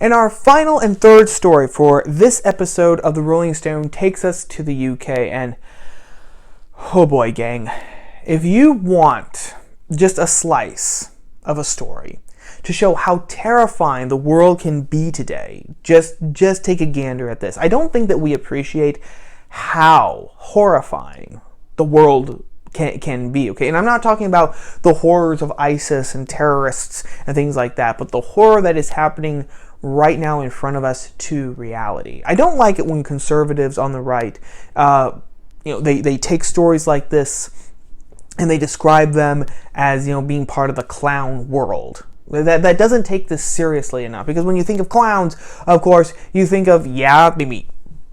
And our final and third story for this episode of the Rolling Stone takes us to the UK. And oh boy, gang, if you want just a slice of a story to show how terrifying the world can be today, just take a gander at this. I don't think that we appreciate how horrifying the world can be, okay? And I'm not talking about the horrors of ISIS and terrorists and things like that, but the horror that is happening right now in front of us to reality. I don't like it when conservatives on the right, they take stories like this and they describe them as, being part of the clown world. That doesn't take this seriously enough, because when you think of clowns, of course, you think of, maybe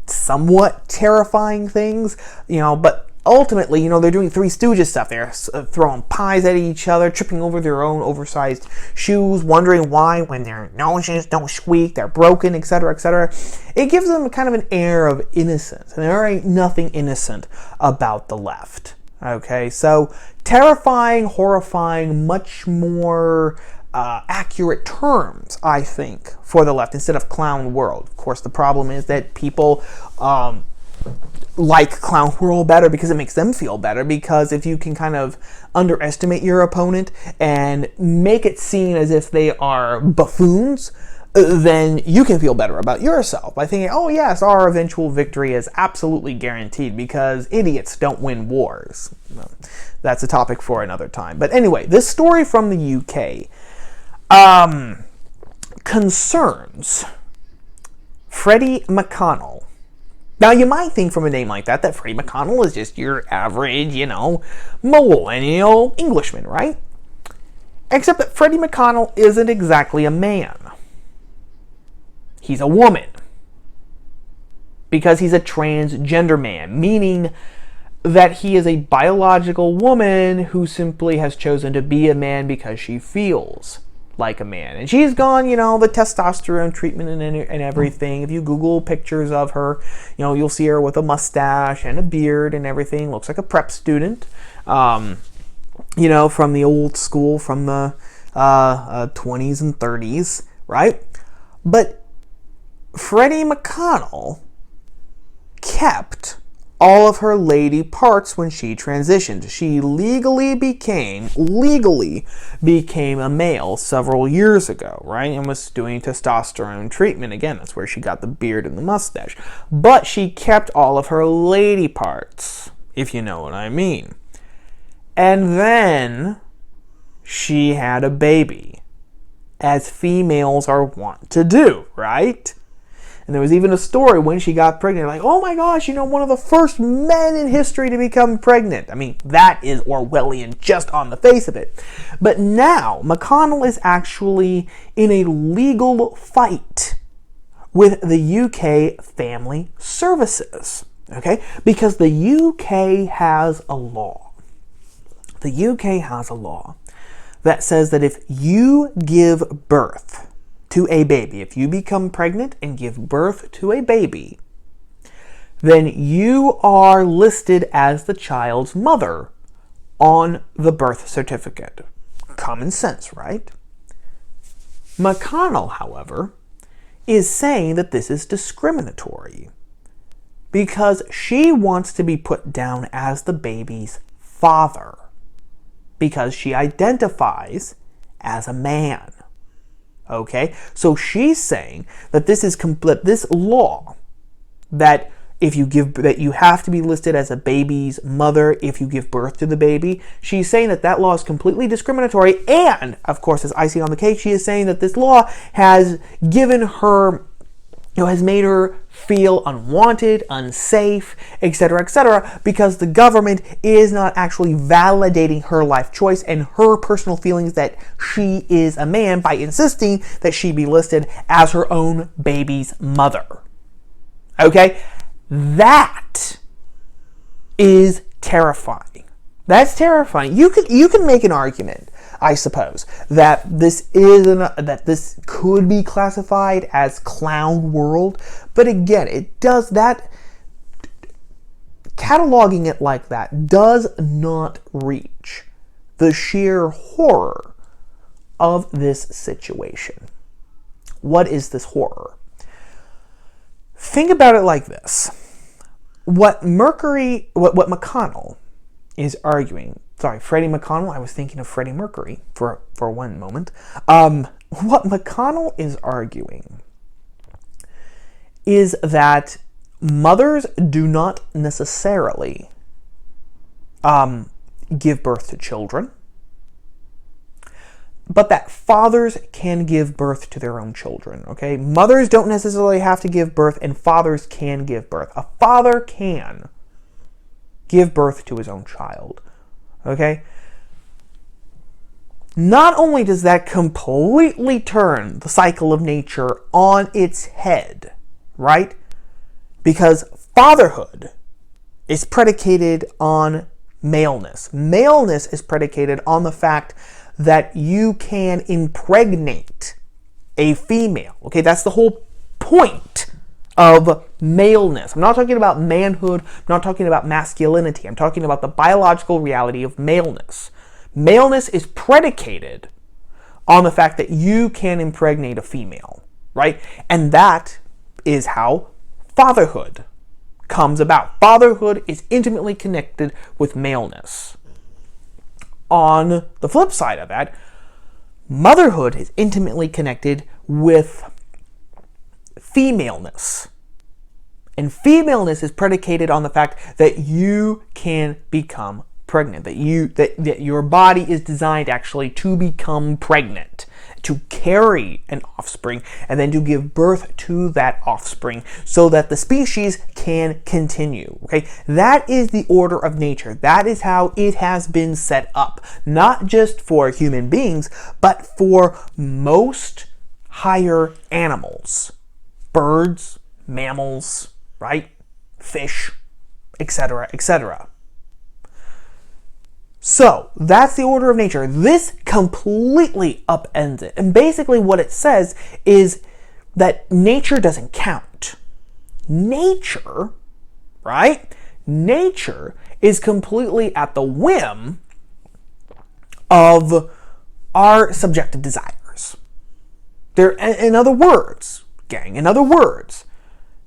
somewhat terrifying things, but ultimately, they're doing Three Stooges stuff. They're throwing pies at each other, tripping over their own oversized shoes, wondering why when their noses don't squeak, they're broken, etc., etc. It gives them kind of an air of innocence, and there ain't nothing innocent about the left. Okay, so terrifying, horrifying, much more accurate terms, I think, for the left instead of clown world. Of course, the problem is that people like clown world better because it makes them feel better, because if you can kind of underestimate your opponent and make it seem as if they are buffoons, then you can feel better about yourself by thinking, oh yes, our eventual victory is absolutely guaranteed because idiots don't win wars. That's a topic for another time. But anyway, this story from the UK concerns Freddy McConnell. Now, you might think from a name like that Freddy McConnell is just your average, millennial Englishman, right? Except that Freddy McConnell isn't exactly a man. He's a woman. Because he's a transgender man, meaning that he is a biological woman who simply has chosen to be a man because she feels like a man. And she's gone, the testosterone treatment and everything. If you Google pictures of her, you'll see her with a mustache and a beard and everything. Looks like a prep student, from the old school, from the 20s and 30s, right? But Freddy McConnell kept all of her lady parts when she transitioned. She legally became a male several years ago, right? And was doing testosterone treatment. Again, that's where she got the beard and the mustache. But she kept all of her lady parts, if you know what I mean. And then she had a baby, as females are wont to do, right? And there was even a story when she got pregnant, like, oh my gosh, one of the first men in history to become pregnant. I mean, that is Orwellian just on the face of it. But now, McConnell is actually in a legal fight with the UK Family Services, okay? Because the UK has a law. The UK has a law that says that if you give birth to a baby, if you become pregnant and give birth to a baby, then you are listed as the child's mother on the birth certificate. Common sense, right? McConnell, however, is saying that this is discriminatory because she wants to be put down as the baby's father because she identifies as a man. Okay, so she's saying that this law that that you have to be listed as a baby's mother if you give birth to the baby. She's saying that law is completely discriminatory, and of course, as icing on the cake, she is saying that this law has given her, has made her feel unwanted, unsafe, etc., because the government is not actually validating her life choice and her personal feelings that she is a man by insisting that she be listed as her own baby's mother. Okay? That is terrifying. That's terrifying. You can make an argument, I suppose, that this could be classified as clown world, but again, it does that. Cataloging it like that does not reach the sheer horror of this situation. What is this horror? Think about it like this. What McConnell is arguing, sorry, Freddy McConnell, I was thinking of Freddie Mercury for one moment. What McConnell is arguing is that mothers do not necessarily give birth to children, but that fathers can give birth to their own children, okay? Mothers don't necessarily have to give birth, and fathers can give birth. A father can give birth to his own child, okay? Not only does that completely turn the cycle of nature on its head, right? Because fatherhood is predicated on maleness. Maleness is predicated on the fact that you can impregnate a female. Okay, that's the whole point of maleness. I'm not talking about manhood. I'm not talking about masculinity. I'm talking about the biological reality of maleness. Maleness is predicated on the fact that you can impregnate a female, right? And that is how fatherhood comes about. Fatherhood is intimately connected with maleness. On the flip side of that, motherhood is intimately connected with femaleness. And femaleness is predicated on the fact that you can become pregnant, that your body is designed actually to become pregnant, to carry an offspring, and then to give birth to that offspring so that the species can continue. Okay, that is the order of nature. That is how it has been set up, not just for human beings, but for most higher animals, birds, mammals, right, fish, etc., etc. So, that's the order of nature. This completely upends it. And basically what it says is that nature doesn't count. Nature, right? Nature is completely at the whim of our subjective desires. In other words,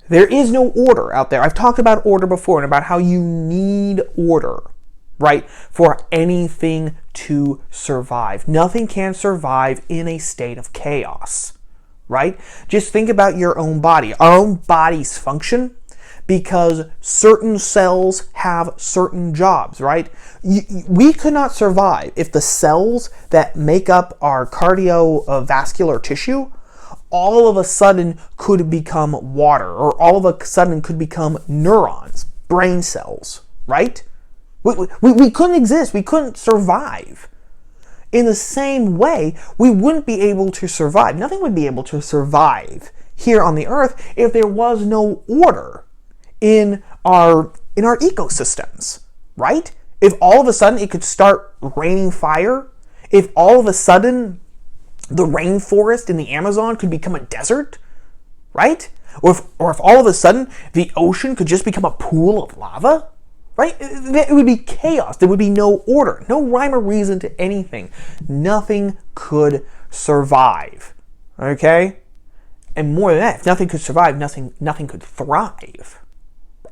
there is no order out there. I've talked about order before and about how you need order, right, for anything to survive. Nothing can survive in a state of chaos, right? Just think about your own body. Our own bodies function because certain cells have certain jobs, right? We could not survive if the cells that make up our cardiovascular tissue all of a sudden could become water, or all of a sudden could become neurons, brain cells, right? We couldn't exist. We couldn't survive. In the same way, we wouldn't be able to survive. Nothing would be able to survive here on the earth if there was no order in our ecosystems, right? If all of a sudden it could start raining fire, if all of a sudden the rainforest in the Amazon could become a desert, right? Or if all of a sudden the ocean could just become a pool of lava, right? It would be chaos. There would be no order, no rhyme or reason to anything. Nothing could survive, okay? And more than that, if nothing could survive, nothing could thrive.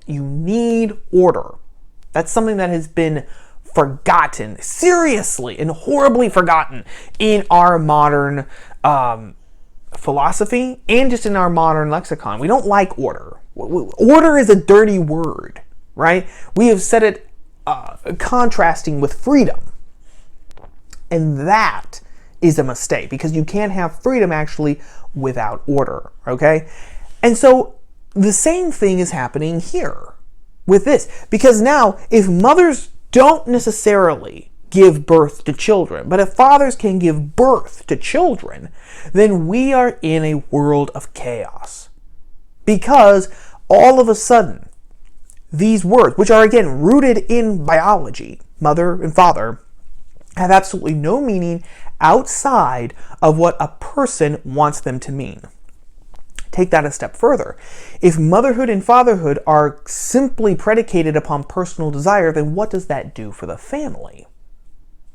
You need order. That's something that has been forgotten, seriously and horribly forgotten in our modern philosophy and just in our modern lexicon. We don't like order. Order is a dirty word, right? We have said it contrasting with freedom. And that is a mistake, because you can't have freedom actually without order, okay? And so the same thing is happening here with this, because now if mothers don't necessarily give birth to children, but if fathers can give birth to children, then we are in a world of chaos. Because all of a sudden, these words, which are again rooted in biology, mother and father, have absolutely no meaning outside of what a person wants them to mean. Take that a step further. If motherhood and fatherhood are simply predicated upon personal desire, then what does that do for the family?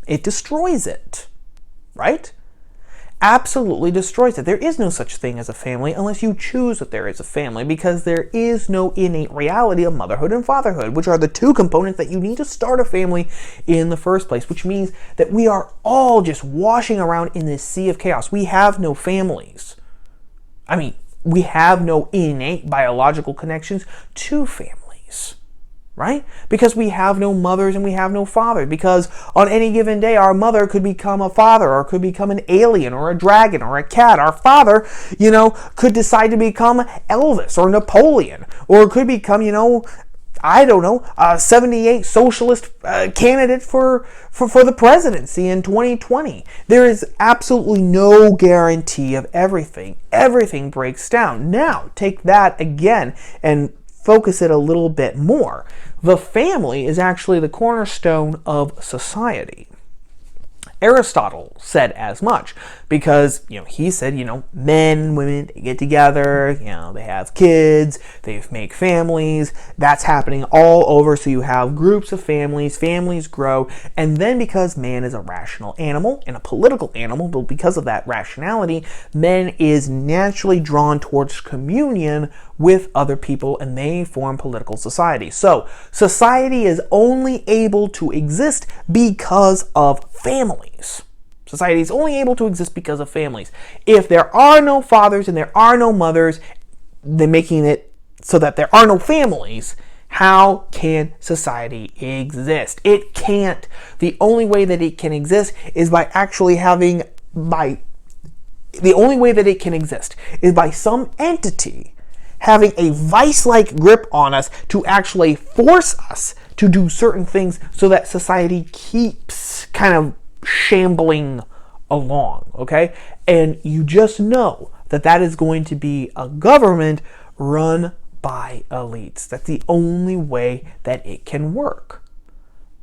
It destroys it, right? absolutely destroys it. There is no such thing as a family unless you choose that there is a family, because there is no innate reality of motherhood and fatherhood, which are the two components that you need to start a family in the first place, which means that we are all just washing around in this sea of chaos. We have no families. I mean, we have no innate biological connections to families. Right? Because we have no mothers and we have no fathers. Because on any given day, our mother could become a father, or could become an alien, or a dragon, or a cat. Our father, could decide to become Elvis or Napoleon, or could become, I don't know, a 78 socialist candidate for the presidency in 2020. There is absolutely no guarantee of everything. Everything breaks down. Now, take that again and focus it a little bit more. The family is actually the cornerstone of society. Aristotle said as much, because, he said, men and women, they get together, they have kids, they make families. That's happening all over. So you have groups of families grow, and then because man is a rational animal and a political animal, but because of that rationality, man is naturally drawn towards communion with other people, and they form political society. So society is only able to exist because of families. Society is only able to exist because of families. If there are no fathers and there are no mothers, then making it so that there are no families, how can society exist? It can't. The only way that it can exist is by some entity having a vice-like grip on us to actually force us to do certain things so that society keeps kind of shambling along, okay? And you just know that is going to be a government run by elites. That's the only way that it can work,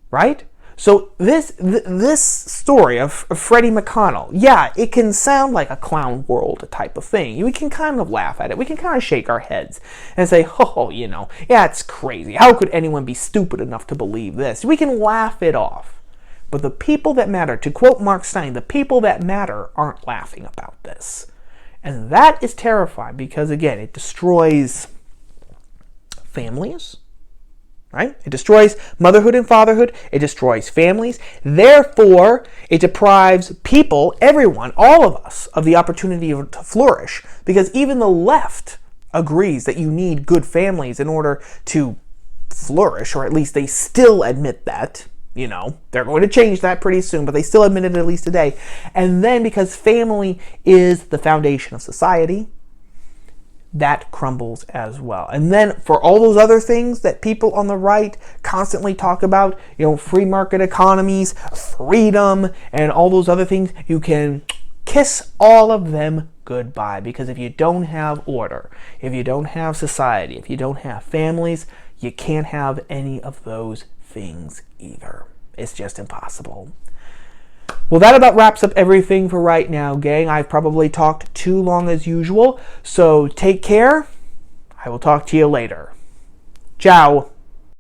right? So this story of Freddy McConnell, yeah, it can sound like a clown world type of thing. We can kind of laugh at it. We can kind of shake our heads and say, yeah, it's crazy. How could anyone be stupid enough to believe this? We can laugh it off. But the people that matter, to quote Mark Stein, the people that matter aren't laughing about this. And that is terrifying because, again, it destroys families. Right? It destroys motherhood and fatherhood. It destroys families. Therefore, it deprives people, everyone, all of us, of the opportunity to flourish. Because even the left agrees that you need good families in order to flourish, or at least they still admit that. They're going to change that pretty soon, but they still admit it at least today. And then because family is the foundation of society, that crumbles as well. And then for all those other things that people on the right constantly talk about, free market economies, freedom, and all those other things, you can kiss all of them goodbye. Because if you don't have order, if you don't have society, if you don't have families, you can't have any of those things either. It's just impossible. Well, that about wraps up everything for right now, gang. I've probably talked too long as usual, so take care. I will talk to you later. Ciao.